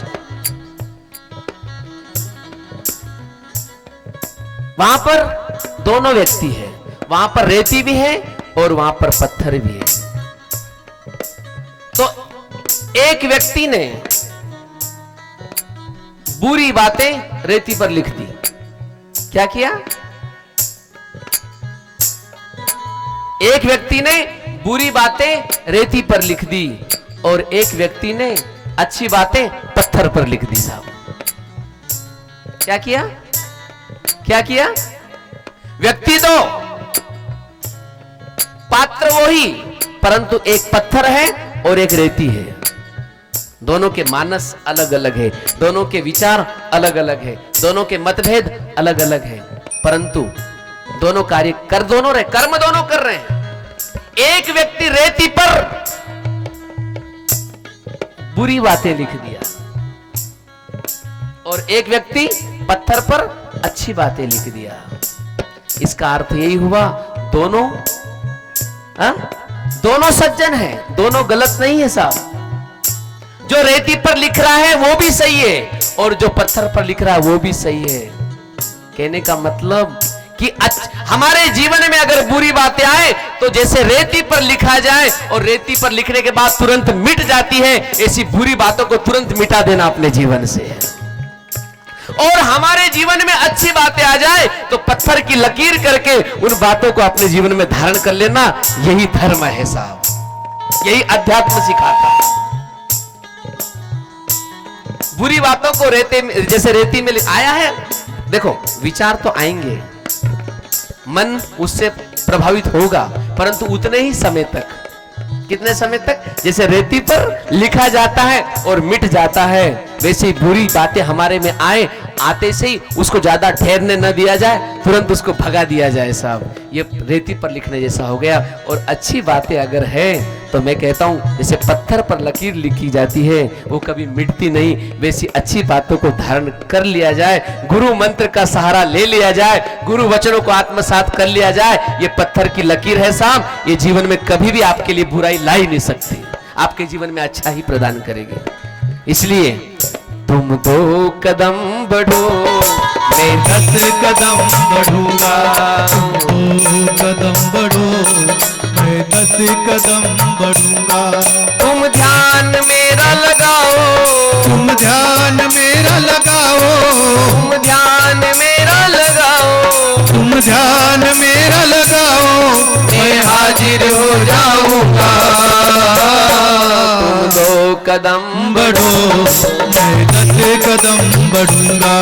वहां पर दोनों व्यक्ति हैं, वहां पर रेती भी है और वहां पर पत्थर भी है। तो एक व्यक्ति ने बुरी बातें रेती पर लिख दी। क्या किया? एक व्यक्ति ने बुरी बातें रेती पर लिख दी और एक व्यक्ति ने अच्छी बातें पत्थर पर लिख दी। साहब क्या किया? क्या किया? व्यक्ति तो पात्र वही, परंतु एक पत्थर है और एक रेती है। दोनों के मानस अलग अलग है, दोनों के विचार अलग अलग है, दोनों के मतभेद अलग अलग है, परंतु दोनों कार्य कर दोनों रहे, कर्म दोनों कर रहे हैं। एक व्यक्ति रेती पर बुरी बातें लिख दिया और एक व्यक्ति पत्थर पर अच्छी बातें लिख दिया। इसका अर्थ यही हुआ दोनों सज्जन हैं, दोनों गलत नहीं है साहब। जो रेती पर लिख रहा है वो भी सही है और जो पत्थर पर लिख रहा है वो भी सही है। कहने का मतलब कि हमारे जीवन में अगर बुरी बातें आए तो जैसे रेती पर लिखा जाए और रेती पर लिखने के बाद तुरंत मिट जाती है, ऐसी बुरी बातों को तुरंत मिटा देना अपने जीवन से। और हमारे जीवन में अच्छी बातें आ जाए तो पत्थर की लकीर करके उन बातों को अपने जीवन में धारण कर लेना, यही धर्म है साहब, यही अध्यात्म सिखाता है। बुरी बातों को जैसे रेती में आया है, देखो विचार तो आएंगे, मन उससे प्रभावित होगा, परंतु उतने ही समय तक। कितने समय तक? जैसे रेती पर लिखा जाता है और मिट जाता है, वैसे ही बुरी बातें हमारे में आते से ही उसको ज्यादा ठहरने न दिया जाए, तुरंत उसको भगा दिया जाए साहब। ये रेती पर लिखने जैसा हो गया। और अच्छी बातें अगर है तो मैं कहता हूं जैसे पत्थर पर लकीर लिखी जाती है वो कभी मिटती नहीं, वैसी अच्छी बातों को धारण कर लिया जाए, गुरु मंत्र का सहारा ले लिया जाए, गुरु वचनों को आत्मसात कर लिया जाए। ये पत्थर की लकीर है साहब, ये जीवन में कभी भी आपके लिए बुराई ला ही नहीं सकती, आपके जीवन में अच्छा ही प्रदान करेगी। इसलिए तुम 2 कदम बढ़ो मैं 10 कदम बढ़ूंगा। 2 कदम बढ़ो मैं 10 कदम बढ़ूंगा। तुम ध्यान मेरा लगाओ, तुम ध्यान मेरा लगाओ, तुम ध्यान मेरा लगाओ, तुम ध्यान मेरा लगाओ, मैं हाजिर हो जाऊंगा। तुम 2 कदम बढ़ो मैं 10 कदम बढ़ूंगा।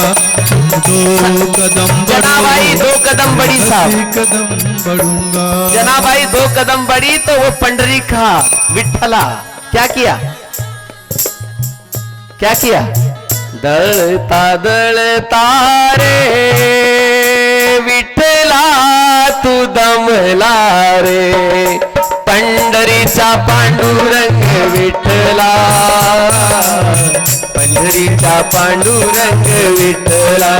2 कदम जना भाई 2 कदम बढ़ी साहब, 10 कदम बढ़ूंगा। जना भाई 2 कदम बढ़ी तो वो पंडरी खा विठ्ठला क्या किया? क्या किया? दळता रे विठ्ठला तू दमला रे, पंढरीचा पांडुरंग विठ्ठला, पंढरीचा पांडुरंग विठ्ठला,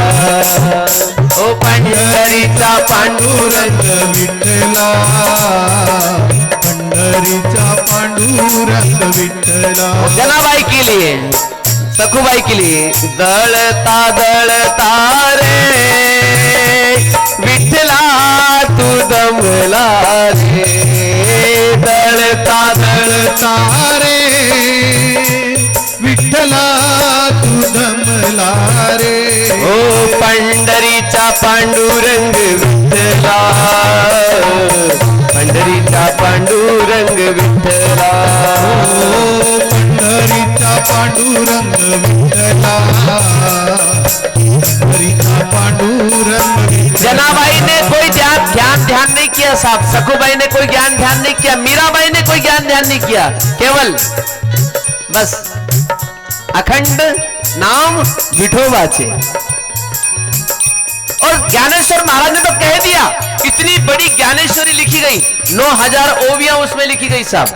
ओ पंढरीचा पांडुरंग विठ्ठला, पंढरीचा पांडुरंग विठ्ठला। जनाबाई के लिए, सखूबाई के लिए, दळता रे विठ्ठला तू दमला रे, दळता रे विठ्ठला तू दमला रे, ओ पंढरीचा पांडुरंग विठ्ठला, पंढरीचा पांडुरंग विठ्ठला, ओ पंढरीचा पांडुरंग विठ्ठला, पंढरीचा पांडुरंग। जनाबाई ने कोई ध्यान ध्यान नहीं किया साहब, सखुबाई ने कोई ज्ञान ध्यान नहीं किया, मीराबाई ने कोई ज्ञान ध्यान नहीं किया, केवल बस अखंड नाम विठोबाचे। और ज्ञानेश्वर महाराज ने तो कह दिया, इतनी बड़ी ज्ञानेश्वरी लिखी गई, 9000 ओवियां उसमें लिखी गई साहब,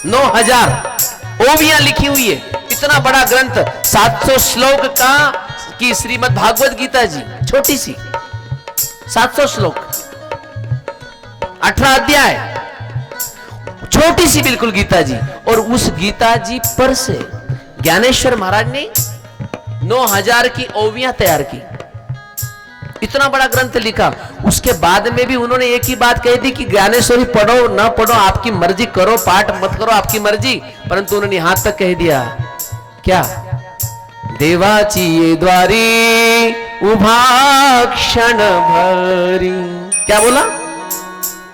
9000 ओवियां लिखी हुई है, इतना बड़ा ग्रंथ, 700 श्लोक का की श्रीमद् भागवत गीता जी, छोटी सी 700 श्लोक, 18 अध्याय, छोटी सी बिल्कुल गीता जी। और उस गीता जी पर से ज्ञानेश्वर महाराज ने 9000 की ओवियां तैयार की, इतना बड़ा ग्रंथ लिखा। उसके बाद में भी उन्होंने एक ही बात कही थी कि ज्ञानेश्वरी पढ़ो ना पढ़ो आपकी मर्जी, करो पाठ मत करो आपकी मर्जी, परंतु उन्होंने यहां तक कह दिया क्या, देवाची ये द्वारी उभा क्षण भरी, क्या बोला,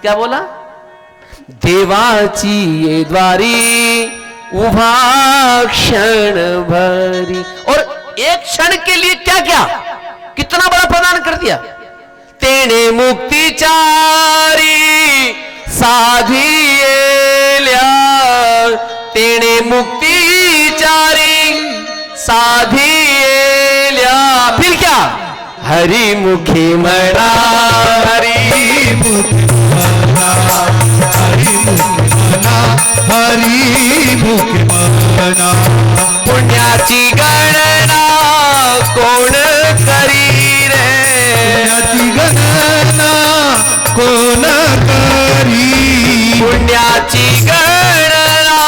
क्या बोला, देवाची ये द्वारी उभा क्षण भरी। और एक क्षण के लिए क्या क्या कितना बड़ा प्रदान कर दिया, तेने मुक्ति चारी साधिएल्या, तेने मुक्ति चारी साधिएल्या, फिर क्या, हरि मुखी मना, हरि मुखी मना, हरि मुखी मना, हरि मुखी मना, पुण्याची गणना कोण करी रे, पुण्याची गणना कोण करी, पुण्याची गणना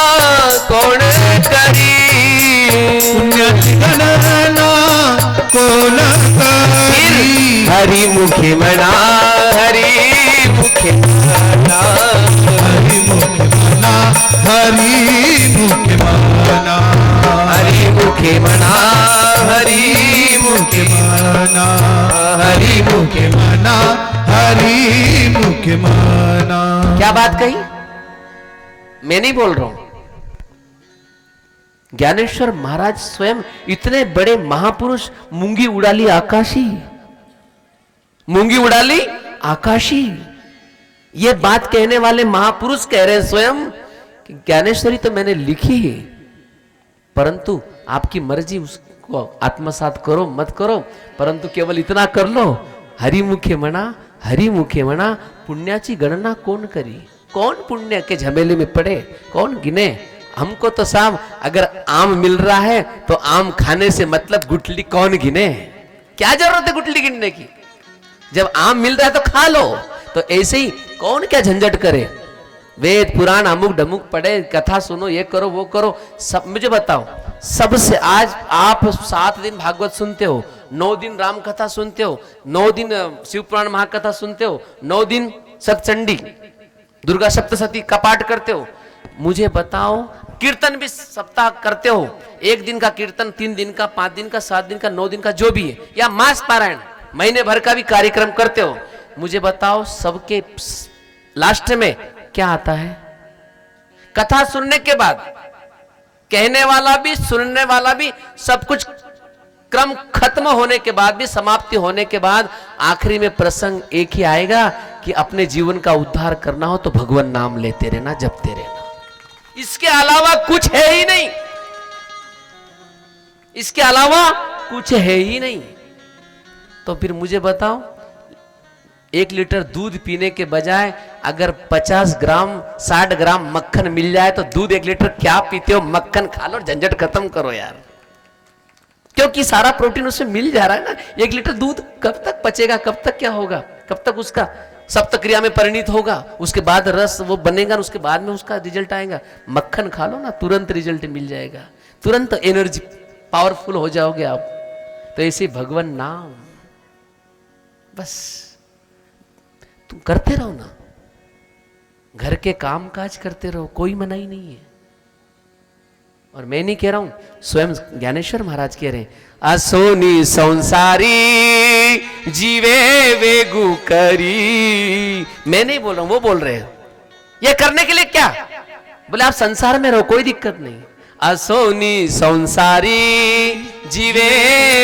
कोण करी, पुण्याची गणना कोण करी, हरि मुखे म्हणा, हरि मुखे म्हणा, हरि मुखी मना, हरि मुखी मना, हरि मुखे म्हणा, हरि मुखे मना, हरि मुखी मना, हरि मुखी मना। क्या बात कही, मैं नहीं बोल रहा हूं, ज्ञानेश्वर महाराज स्वयं इतने बड़े महापुरुष, मूंगी उड़ाली आकाशी, मूंगी उड़ाली आकाशी, ये बात कहने वाले महापुरुष कह रहे हैं स्वयं कि ज्ञानेश्वरी तो मैंने लिखी है, परंतु आपकी मर्जी, उसको आत्मसात करो मत करो, परंतु केवल इतना कर लो, हरि मुखे मना, हरि मुखे मना, पुण्याची गणना कौन करी, कौन पुण्य के झमेले में पड़े, कौन गिने। हमको तो साहब अगर आम मिल रहा है तो आम खाने से मतलब गुठली कौन गिने, क्या जरूरत है गुठली गिनने की, जब आम मिल रहा है तो खा लो। तो ऐसे ही कौन क्या झंझट करे, वेद पुराण अमुक डमुक पढ़े, कथा सुनो, ये करो वो करो, सब मुझे बताओ, सबसे आज आप 7 दिन भागवत सुनते हो, 9 दिन राम कथा सुनते हो, 9 दिन शिव पुराण महाकथा सुनते हो, 9 दिन सतचंडी दुर्गा सप्तशती का पाठ करते हो, मुझे बताओ कीर्तन भी सप्ताह करते हो, 1 दिन का कीर्तन, 3 दिन का, 5 दिन का, 7 दिन का, 9 दिन का, जो भी है, या मास पारायण महीने भर का भी कार्यक्रम करते हो, मुझे बताओ सबके लास्ट में क्या आता है, कथा सुनने के बाद कहने वाला भी सुनने वाला भी सब कुछ क्रम खत्म होने के बाद भी, समाप्ति होने के बाद आखिरी में प्रसंग एक ही आएगा कि अपने जीवन का उद्धार करना हो तो भगवान नाम लेते रहना, जपते रहना, इसके अलावा कुछ है ही नहीं, इसके अलावा कुछ है ही नहीं। तो फिर मुझे बताओ, 1 लीटर दूध पीने के बजाय अगर 50 ग्राम 60 ग्राम मक्खन मिल जाए तो दूध 1 लीटर क्या पीते हो, मक्खन खा लो, झंझट खत्म करो यार, क्योंकि सारा प्रोटीन उसमें मिल जा रहा है ना। 1 लीटर दूध कब तक पचेगा, कब तक क्या होगा, कब तक उसका सप्तक्रिया में परिणित होगा, उसके बाद रस वो बनेगा, उसके बाद में उसका रिजल्ट आएगा। मक्खन खा लो ना, तुरंत रिजल्ट मिल जाएगा, तुरंत एनर्जी पावरफुल हो जाओगे आप। तो ऐसे भगवान नाम बस तुम करते रहो ना, घर के काम काज करते रहो, कोई मनाही नहीं है। और मैं नहीं कह रहा हूं, स्वयं ज्ञानेश्वर महाराज कह रहे हैं, असोनी संसारी जीवे वेगु करी। मैं नहीं बोल रहा हूं, वो बोल रहे हैं। ये करने के लिए क्या, बोले आप संसार में रहो, कोई दिक्कत नहीं। असोनी संसारी जीवे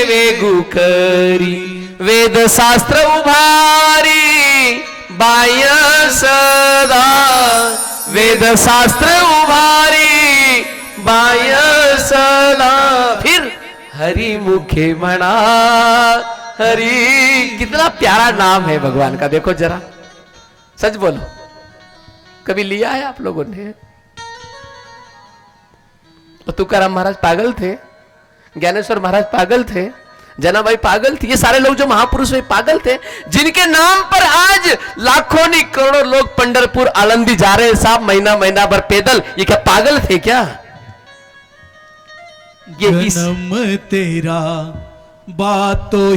वेगु करी, वेद शास्त्र उभारी बाह्य सदा वेद शास्त्र उभारी बाह्य सदा फिर हरि मुखे मना हरि। कितना प्यारा नाम है भगवान का, देखो जरा, सच बोलो, कभी लिया है आप लोगों ने? तुकाराम महाराज पागल थे, ज्ञानेश्वर महाराज पागल थे, जनाबाई पागल थी, ये सारे लोग जो महापुरुष वे पागल थे, जिनके नाम पर आज लाखों नहीं करोड़ों लोग पंढरपुर आळंदी जा रहे हैं साहब, महीना महीना भर पैदल, ये क्या पागल थे क्या? ये जन्म तेरा बातों